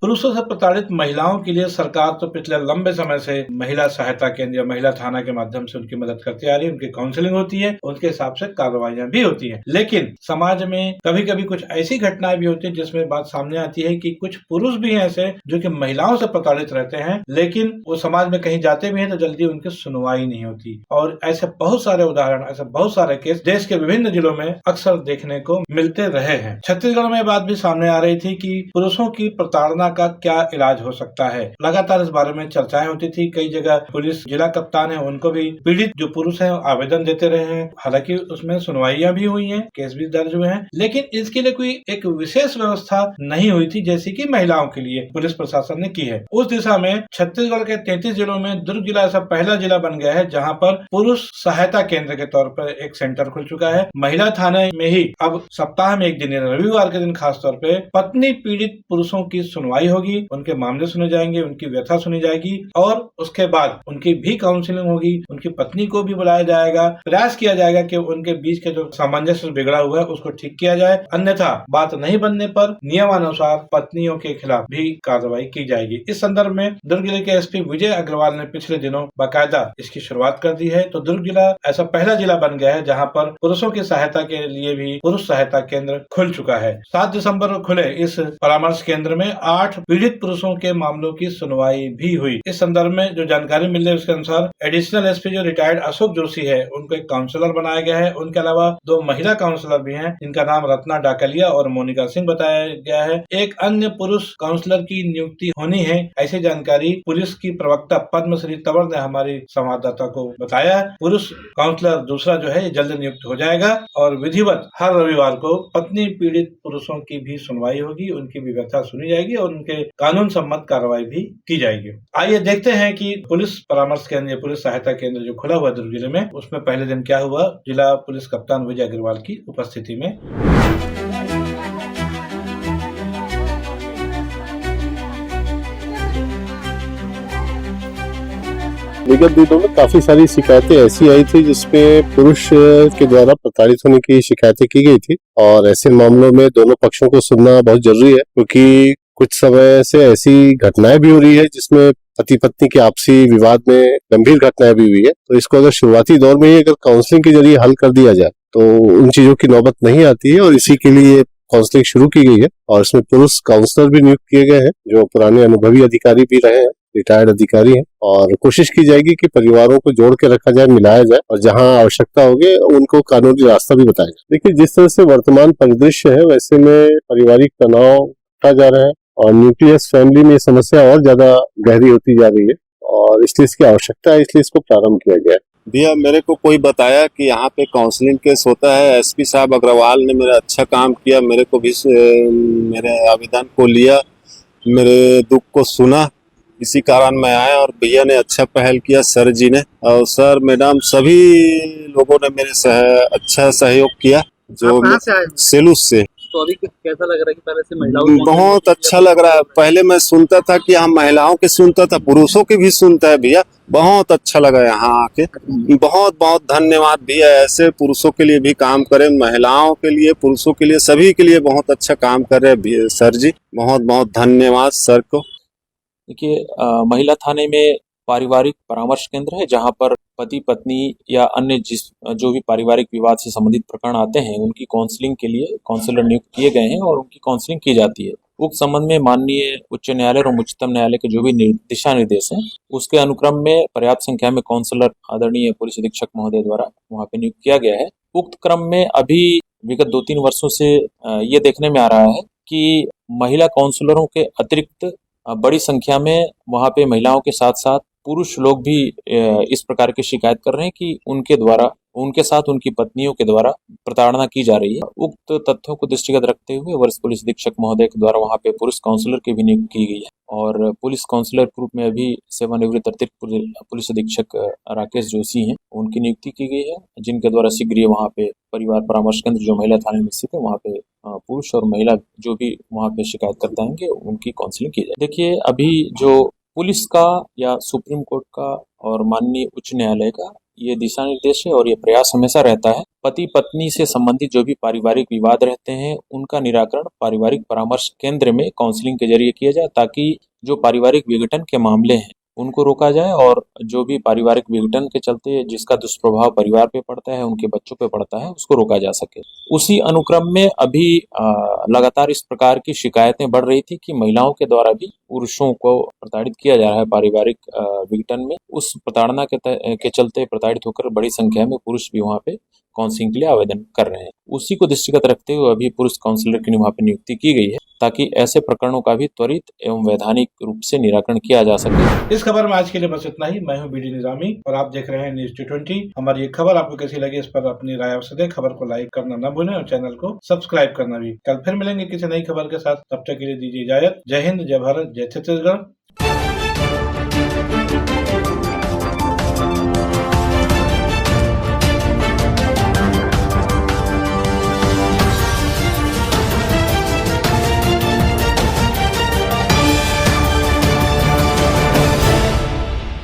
पुरुषों से प्रताड़ित महिलाओं के लिए सरकार तो पिछले लंबे समय से महिला सहायता केंद्र या महिला थाना के माध्यम से उनकी मदद करती आ रही है। उनकी काउंसलिंग होती है, उनके हिसाब से कार्रवाइयां भी होती है। लेकिन समाज में कभी कभी कुछ ऐसी घटनाएं भी होती है जिसमें बात सामने आती है कि कुछ पुरुष भी हैं ऐसे जो कि महिलाओं से प्रताड़ित रहते हैं, लेकिन वो समाज में कहीं जाते भी हैं तो जल्दी उनकी सुनवाई नहीं होती। और ऐसे बहुत सारे उदाहरण, ऐसे बहुत सारे केस देश के विभिन्न जिलों में अक्सर देखने को मिलते रहे हैं। छत्तीसगढ़ में बात भी सामने आ रही थी कि पुरुषों की प्रताड़ना का क्या इलाज हो सकता है। लगातार इस बारे में चर्चाएं होती थी। कई जगह पुलिस जिला कप्तान है उनको भी पीड़ित जो पुरुष हैं आवेदन देते रहे हैं। हालांकि उसमें सुनवाइयां भी हुई हैं, केस भी दर्ज हुए हैं, लेकिन इसके लिए कोई एक विशेष व्यवस्था नहीं हुई थी जैसी कि महिलाओं के लिए पुलिस प्रशासन ने की है। उस दिशा में छत्तीसगढ़ के 33 जिलों में दुर्ग जिला ऐसा पहला जिला बन गया है जहां पर पुरुष सहायता केंद्र के तौर पर एक सेंटर खुल चुका है। महिला थाने में ही अब सप्ताह में एक दिन, रविवार के दिन खास तौर पे पत्नी पीड़ित पुरुषों की सुनवाई होगी, उनके मामले सुने जाएंगे, उनकी व्यथा सुनी जाएगी और उसके बाद उनकी भी काउंसलिंग होगी। उनकी पत्नी को भी बुलाया जाएगा, प्रयास किया जाएगा कि उनके बीच के जो सामंजस्य बिगड़ा हुआ है उसको ठीक किया जाए। अन्यथा बात नहीं बनने पर नियमानुसार पत्नियों के खिलाफ भी कार्रवाई की जाएगी। इस संदर्भ में दुर्ग जिले के एसपी विजय अग्रवाल ने पिछले दिनों बाकायदा इसकी शुरुआत कर दी है। तो दुर्ग जिला ऐसा पहला जिला बन गया है जहां पर पुरुषों की सहायता के लिए भी पुरुष सहायता केंद्र खुल चुका है। 7 दिसंबर को खुले इस परामर्श केंद्र में 8 पीड़ित पुरुषों के मामलों की सुनवाई भी हुई। इस संदर्भ में जो जानकारी मिल रही है उसके अनुसार एडिशनल एसपी जो रिटायर्ड अशोक जोशी है उनको एक काउंसलर बनाया गया है। उनके अलावा 2 महिला काउंसलर भी हैं जिनका नाम रत्ना डाकलिया और मोनिका सिंह बताया गया है। एक अन्य पुरुष काउंसलर की नियुक्ति होनी है, ऐसी जानकारी पुलिस की प्रवक्ता पद्मश्री तंवर ने हमारी संवाददाता को बताया। पुरुष काउंसलर दूसरा जो है जल्द नियुक्त हो जाएगा और विधिवत हर रविवार को पत्नी पीड़ित पुरुषों की भी सुनवाई होगी, उनकी भी व्यथा सुनी जाएगी और उनके कानून सम्मत कार्रवाई भी की जाएगी। आइए देखते हैं कि पुलिस परामर्श केंद्र, पुलिस सहायता केंद्र जो खुला हुआ दुर्ग जिले में, उसमें पहले दिन क्या हुआ जिला पुलिस कप्तान विजय अग्रवाल की उपस्थिति में। विगत दिनों में काफी सारी शिकायतें ऐसी आई थी जिसमें पुरुष के द्वारा प्रताड़ित होने की शिकायतें की गई थी और ऐसे मामलों में दोनों पक्षों को सुनना बहुत जरूरी है, क्योंकि कुछ समय से ऐसी घटनाएं भी हो रही है जिसमें पति पत्नी के आपसी विवाद में गंभीर घटनाएं भी हुई है। तो इसको अगर शुरुआती दौर में ही अगर काउंसलिंग के जरिए हल कर दिया जाए तो उन चीजों की नौबत नहीं आती है और इसी के लिए काउंसलिंग शुरू की गई है और इसमें पुरुष काउंसलर भी नियुक्त किए गए हैं जो पुराने अनुभवी अधिकारी भी रहे हैं, रिटायर्ड अधिकारी हैं, और कोशिश की जाएगी कि परिवारों को जोड़ के रखा जाए, मिलाया जाए और जहां आवश्यकता होगी उनको कानूनी रास्ता भी बताया जाए। देखिए, जिस तरह से वर्तमान परिदृश्य है वैसे में पारिवारिक तनाव बढ़ता जा रहा है और न्यूक्लियस फैमिली में समस्या और ज्यादा गहरी होती जा रही है और इसलिए इसकी आवश्यकता है, इसलिए इसको प्रारंभ किया गया है। भैया, मेरे को कोई बताया कि यहाँ पे काउंसलिंग केस होता है। एसपी साहब अग्रवाल ने मेरा अच्छा काम किया, मेरे को भी मेरे आवेदन को लिया, मेरे दुख को सुना, इसी कारण मैं आया और भैया ने अच्छा पहल किया, सर जी ने और सर मैडम सभी लोगों ने मेरे अच्छा सहयोग किया। जो सेलूस से तो अभी कैसा लग रहा है कि पहले से महिलाओं बहुत अच्छा लग रहा है। पहले मैं सुनता था कि हम महिलाओं के सुनता था, पुरुषों के भी सुनता है भैया। बहुत अच्छा लगा यहाँ आके, बहुत बहुत धन्यवाद भैया। ऐसे पुरुषों के लिए भी काम करें, महिलाओं के लिए, पुरुषों के लिए, सभी के लिए बहुत अच्छा काम कर रहे हैं सर जी। बहुत बहुत धन्यवाद सर को। देखिए, महिला थाने में पारिवारिक परामर्श केंद्र है जहां पर पति पत्नी या अन्य जो भी पारिवारिक विवाद से संबंधित प्रकरण आते हैं उनकी काउंसलिंग के लिए काउंसलर नियुक्त किए गए हैं और उनकी काउंसलिंग की जाती है। उक्त संबंध में माननीय उच्च न्यायालय और उच्चतम न्यायालय के जो भी दिशा निर्देश हैं उसके अनुक्रम में पर्याप्त संख्या में काउंसलर आदरणीय पुलिस अधीक्षक महोदय द्वारा वहां पे नियुक्त किया गया है। उक्त क्रम में अभी विगत 2-3 वर्षों से ये देखने में आ रहा है कि महिला काउंसलरों के अतिरिक्त बड़ी संख्या में वहां पे महिलाओं के साथ साथ पुरुष लोग भी इस प्रकार की शिकायत कर रहे हैं कि उनके साथ उनकी पत्नियों के द्वारा प्रताड़ना की जा रही है। उक्त तथ्यों को दृष्टिगत रखते हुए वरिष्ठ पुलिस अधीक्षक महोदय के द्वारा वहां पे पुरुष काउंसलर की भी नियुक्ति की गई है और पुलिस काउंसलर के रूप में अभी सेवानिवृत्त अतिरिक्त पुलिस अधीक्षक राकेश जोशी हैं, उनकी नियुक्ति की गई है, जिनके द्वारा शीघ्र वहां पे परिवार परामर्श केंद्र जो महिला थाने में स्थित है वहां पे पुरुष और महिला जो भी वहां पे शिकायत करते होंगे उनकी काउंसलिंग की जाए। देखिए, अभी जो पुलिस का या सुप्रीम कोर्ट का और माननीय उच्च न्यायालय का ये दिशा निर्देश है और ये प्रयास हमेशा रहता है पति पत्नी से संबंधित जो भी पारिवारिक विवाद रहते हैं उनका निराकरण पारिवारिक परामर्श केंद्र में काउंसलिंग के जरिए किया जाए, ताकि जो पारिवारिक विघटन के मामले हैं उनको रोका जाए और जो भी पारिवारिक विघटन के चलते जिसका दुष्प्रभाव परिवार पे पड़ता है, उनके बच्चों पे पड़ता है, उसको रोका जा सके। उसी अनुक्रम में अभी लगातार इस प्रकार की शिकायतें बढ़ रही थी कि महिलाओं के द्वारा भी पुरुषों को प्रताड़ित किया जा रहा है पारिवारिक विघटन में। उस प्रताड़ना के चलते प्रताड़ित होकर बड़ी संख्या में पुरुष भी वहाँ पे काउंसलिंग के लिए आवेदन कर रहे हैं। उसी को दृष्टिगत रखते हुए अभी पुरुष काउंसलर की वहाँ पे नियुक्ति की गई है, ताकि ऐसे प्रकरणों का भी त्वरित एवं वैधानिक रूप से निराकरण किया जा सके। इस खबर में आज के लिए बस इतना ही। मैं हूं बीडी निजामी और आप देख रहे हैं न्यूज़ T20। हमारी ये खबर आपको कैसी लगी, इस पर अपनी राय अवश्य दें। खबर को लाइक करना न भूलें और चैनल को सब्सक्राइब करना भी। कल फिर मिलेंगे किसी नई खबर के साथ, तब तक के लिए दीजिए इजाजत। जय हिंद, जय भारत, जय छत्तीसगढ़।